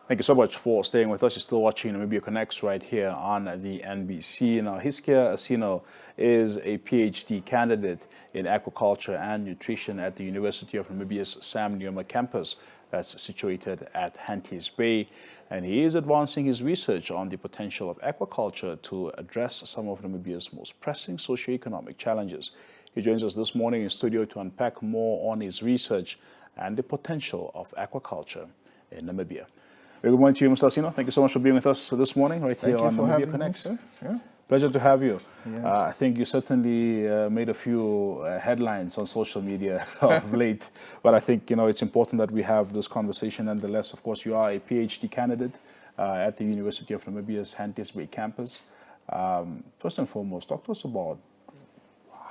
Thank you so much for staying with us. You're still watching Namibia Connects right here on the NBC. Now, Hiskia Asino is a PhD candidate in aquaculture and nutrition at the University of Namibia's Sam Nujoma campus that's situated at Henties Bay. And he is advancing his research on the potential of aquaculture to address some of Namibia's most pressing socio-economic challenges. He joins us this morning in studio to unpack more on his research and the potential of aquaculture in Namibia. Good morning to you, Mr. Asino. Thank you so much for being with us this morning right here on Namibia Connects. Yeah. Pleasure to have you. Yes. I think you certainly made a few headlines on social media of late, but I think it's important that we have this conversation nonetheless. Of course, you are a PhD candidate at the University of Namibia's Henties Bay campus. First and foremost, talk to us about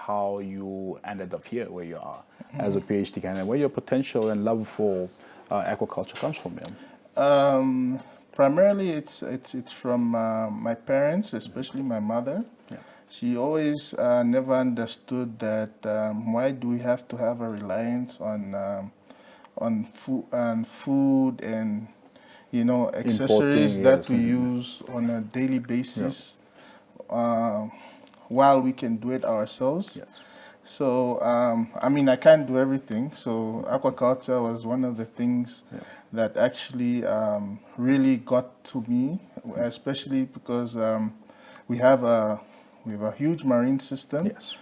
how you ended up here where you are as a PhD candidate, where your potential and love for aquaculture comes from. Primarily, it's from my parents, especially my mother. Yeah. She always never understood that why do we have to have a reliance on food and accessories that we use on a daily basis, while we can do it ourselves. Yes. So I can't do everything. So aquaculture was one of the things that actually really got to me, especially because we have a huge marine system. Yes.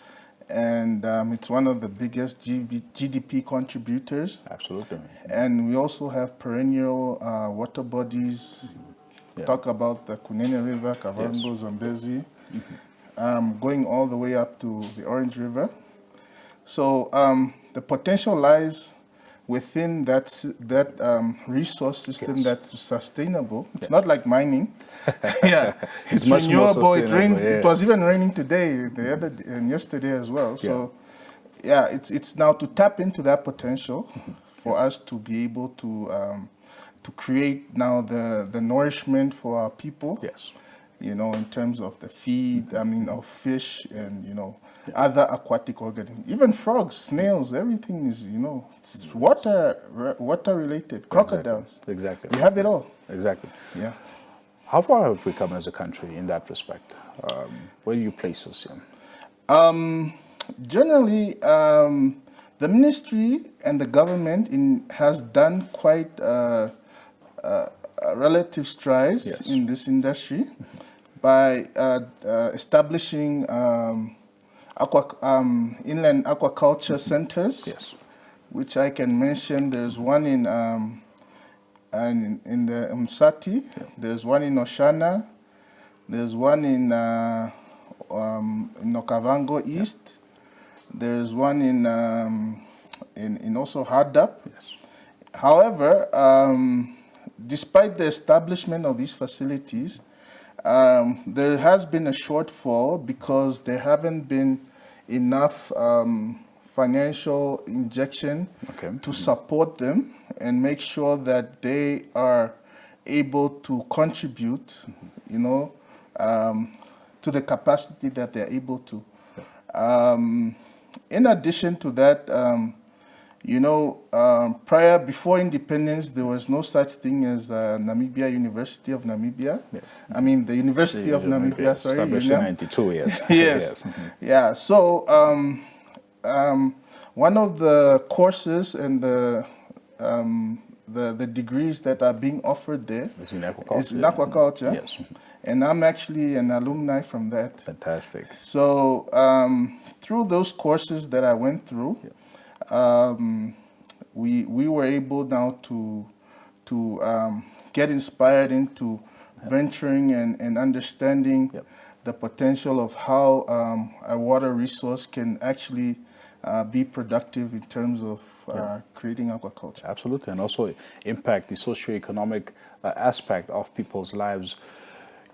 And it's one of the biggest GDP contributors. Absolutely. And we also have perennial water bodies. Talk about the Kunene River, Kavango, Zambezi, going all the way up to the Orange River. So the potential lies within that resource system that's sustainable. It's not like mining. It's much renewable. more It rains. yes. It was even raining today, and yesterday as well. So, it's now to tap into that potential for us to be able to create now the nourishment for our people. Yes. In terms of the feed, of fish and other aquatic organisms, even frogs, snails, everything is it's water related. Crocodiles. Exactly. We have it all. Exactly. Yeah. How far have we come as a country in that respect? Where do you place us in? Generally, the ministry and the government has done quite relative strides in this industry by establishing inland aquaculture centers, which I can mention. There's one in the Umsati, there's one in Oshana, there's one in Okavango East, there's one in also Hardup. Yes. However, despite the establishment of these facilities, there has been a shortfall because there haven't been enough financial injection to support them and make sure that they are able to contribute, to the capacity that they're able to. In addition to that, before independence, there was no such thing as Namibia University of Namibia. Yeah. The University of Namibia, sorry. Established in 92, yes. Yes. Yeah, so one of the courses and the degrees that are being offered there is in aquaculture. Yes. And I'm actually an alumni from that. Fantastic. So through those courses that I went through, we were able now to get inspired into venturing and understanding the potential of how a water resource can actually be productive in terms of creating aquaculture. Absolutely, and also impact the socio-economic aspect of people's lives.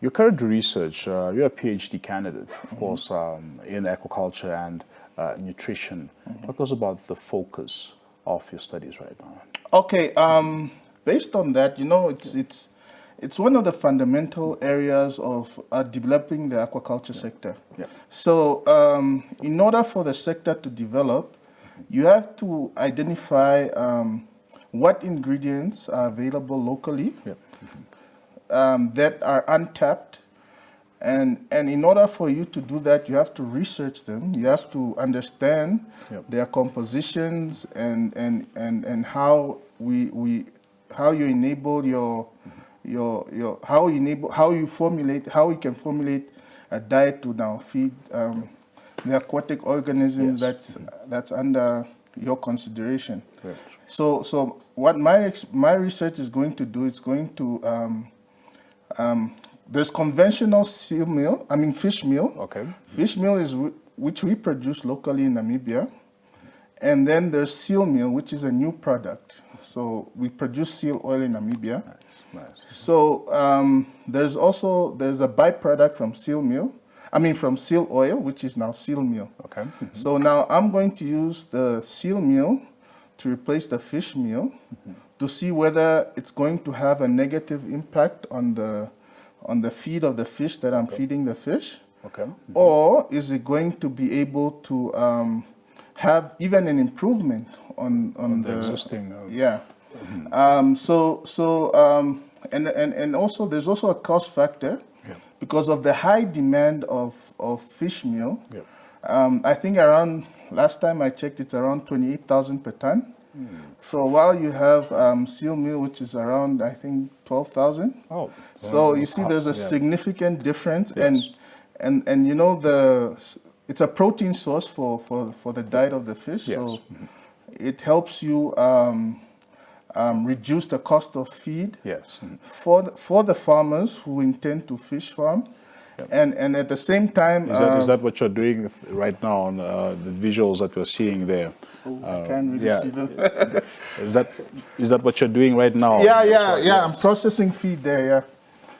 Your current research, you're a PhD candidate, of course, in aquaculture and nutrition. Talk to us about the focus of your studies right now. Okay, based on that, it's one of the fundamental areas of developing the aquaculture sector. Yeah. So, in order for the sector to develop, you have to identify what ingredients are available locally Yep. that are untapped. And in order for you to do that, you have to research them. You have to understand their compositions and how how you enable how you can formulate a diet to now feed the aquatic organism that's under your consideration. Right. So what my research is going to do is going to there's conventional fish meal. Okay. Fish meal is which we produce locally in Namibia, and then there's seal meal, which is a new product. So we produce seal oil in Namibia. Nice, nice. So there's a byproduct from seal meal. From seal oil, which is now seal meal. Okay. So now I'm going to use the seal meal to replace the fish meal to see whether it's going to have a negative impact on the feed of the fish that I'm feeding the fish. Okay. Or is it going to be able to have even an improvement on the existing? And also there's also a cost factor because of the high demand of fish meal. I think last time I checked, it's around 28,000 per ton. So while you have seal meal, which is around, I think, 12,000. Oh. So you see there's a significant difference. And you know, it's a protein source for the diet of the fish. So it helps you reduce the cost of feed for the farmers who intend to fish farm. And at the same time... Is that what you're doing right now on the visuals that we're seeing there? I can't really see them. Is that what you're doing right now? Yeah. I'm processing feed there,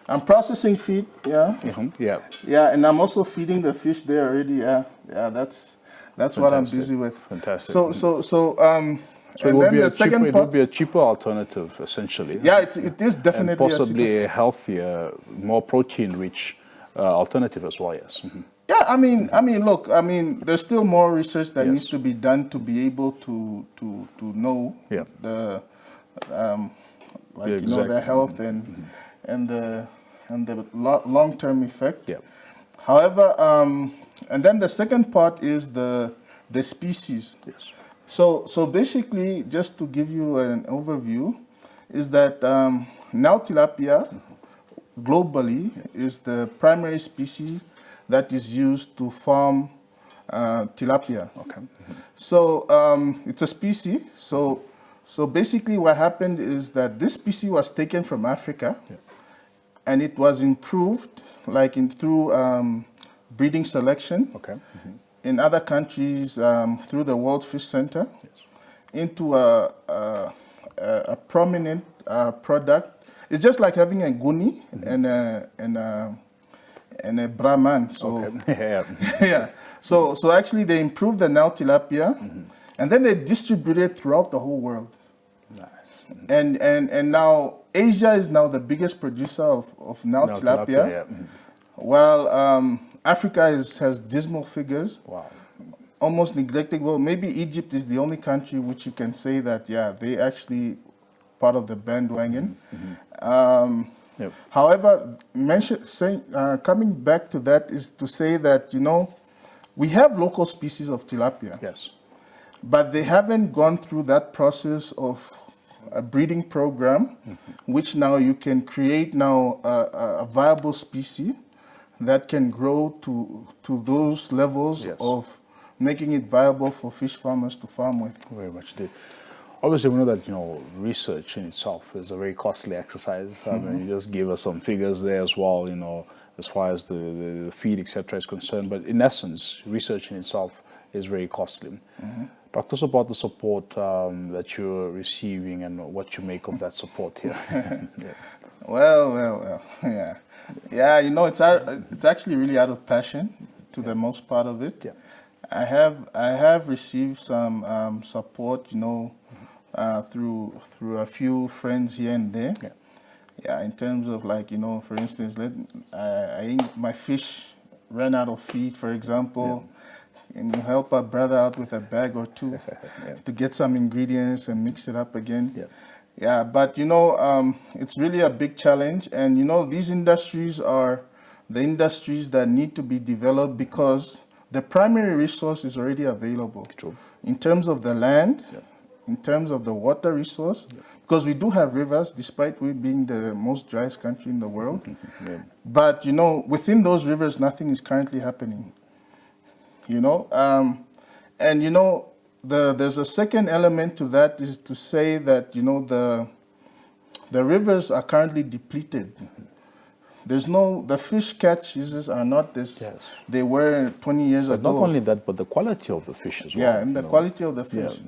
I'm processing feed, and I'm also feeding the fish there already, That's what I'm busy with. Fantastic. So it will be a cheaper alternative, essentially. Yeah, it is definitely and possibly a healthier, more protein-rich alternative as well. Yes. Yeah, look, there's still more research that needs to be done to be able to know the the health and the long-term effect. However, and then the second part is the species. Yes. So basically, just to give you an overview, is that Nile tilapia globally is the primary species that is used to farm tilapia. Okay. So it's a species. So basically, what happened is that this species was taken from Africa, and it was improved through breeding selection. Okay. In other countries through the World Fish Center into a prominent product. It's just like having a guni and a Brahman. So So actually they improved the Nile tilapia and then they distribute it throughout the whole world. Nice. And now Asia is now the biggest producer of Nile tilapia. While Africa has dismal figures. Wow. Almost neglected. Well, maybe Egypt is the only country which you can say that, they actually part of the bandwagon. However, coming back to that is to say that, we have local species of tilapia. Yes. But they haven't gone through that process of a breeding program, which now you can create now a viable species that can grow to those levels of making it viable for fish farmers to farm with. Very much indeed. Obviously, we know that research in itself is a very costly exercise. I mean, you just gave us some figures there as well, as far as the feed, etc., is concerned. But in essence, research in itself is very costly. Talk to us about the support that you're receiving and what you make of that support here. Well, yeah. Yeah, it's actually really out of passion to the most part of it. Yeah. I have received some support, through a few friends here and there. Yeah, in terms of for instance, my fish ran out of feed, for example. and you help a brother out with a bag or two to get some ingredients and mix it up again. Yeah, but it's really a big challenge, and these industries are the industries that need to be developed because the primary resource is already available. True. In terms of the land, in terms of the water resource, because we do have rivers, despite we being the most driest country in the world. But within those rivers, nothing is currently happening. There's a second element to that, is to say that the rivers are currently depleted. The fish catches are not this they were 20 years ago. Not only that, but the quality of the fish as well. Yeah, and the quality of the fish.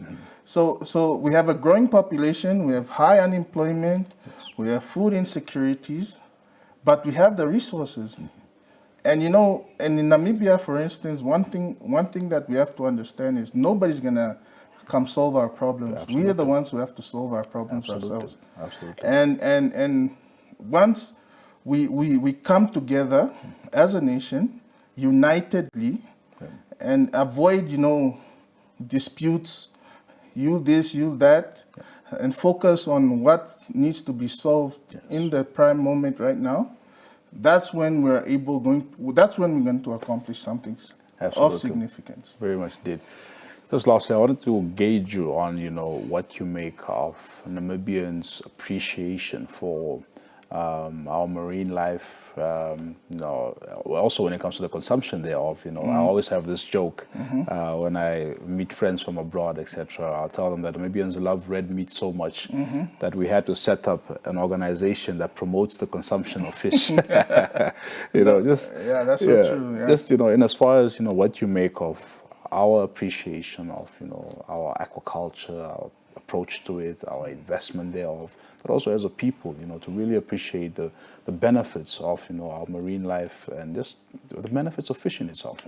So we have a growing population, we have high unemployment, we have food insecurities, but we have the resources. And and in Namibia, for instance, one thing that we have to understand is nobody's gonna come solve our problems. Absolutely. We are the ones who have to solve our problems ourselves. Absolutely. And once we come together as a nation, unitedly, and avoid disputes, you this, you that, and focus on what needs to be solved in the prime moment right now. That's when we're going to accomplish something of significance. Very much did. Just lastly, I wanted to gauge you on, what you make of Namibians' appreciation for our marine life. Also when it comes to the consumption thereof, I always have this joke when I meet friends from abroad, etc. I'll tell them that Namibians love red meat so much that we had to set up an organization that promotes the consumption of fish. That's so true. Yeah. Just in as far as what you make of our appreciation of our aquaculture, our approach to it, our investment thereof, but also as a people, to really appreciate the benefits of our marine life and just the benefits of fishing itself.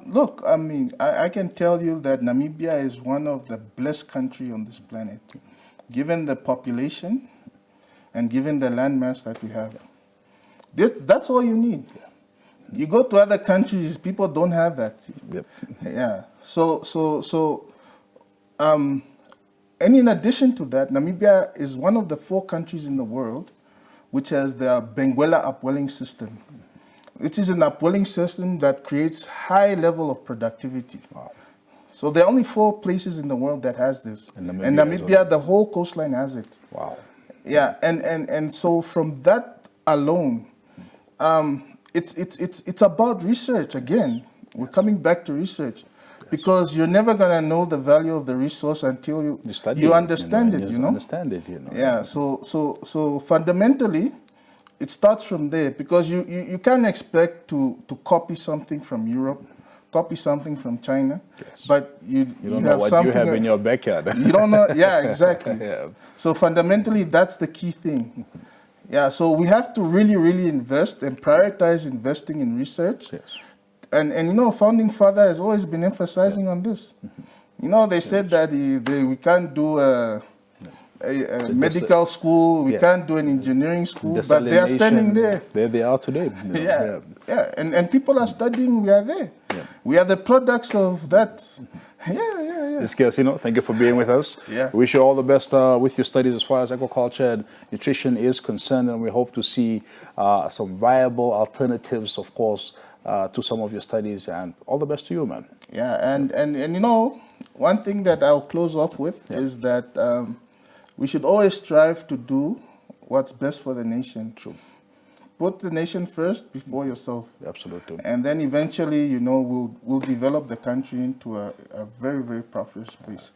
Look, I can tell you that Namibia is one of the blessed countries on this planet, given the population and given the landmass that we have. That's all you need. You go to other countries, people don't have that. And in addition to that, Namibia is one of the 4 countries in the world which has the Benguela upwelling system. It is an upwelling system that creates high level of productivity. Wow. So there are only 4 places in the world that has this. And Namibia, the whole coastline has it. Wow. Yeah, and so from that alone, it's about research again. We're coming back to research. Because you're never gonna know the value of the resource until you understand it. Understand it. Yeah. So fundamentally, it starts from there, because you can't expect to copy something from Europe, copy something from China, but you don't know what you have in your backyard. You don't know. Yeah, exactly. So fundamentally, that's the key thing. So we have to really invest and prioritize investing in research. And founding father has always been emphasizing on this. They said that we can't do a medical school, we can't do an engineering school, but they are standing there. There they are today. And people are studying, we are there. We are the products of that. Hiskia Asino, thank you for being with us. We wish you all the best with your studies as far as aquaculture and nutrition is concerned, and we hope to see some viable alternatives, of course, to some of your studies, and all the best to you, man. And one thing that I'll close off with is that we should always strive to do what's best for the nation. True. Put the nation first before yourself. Absolutely. And then eventually, we'll develop the country into a very, very prosperous place.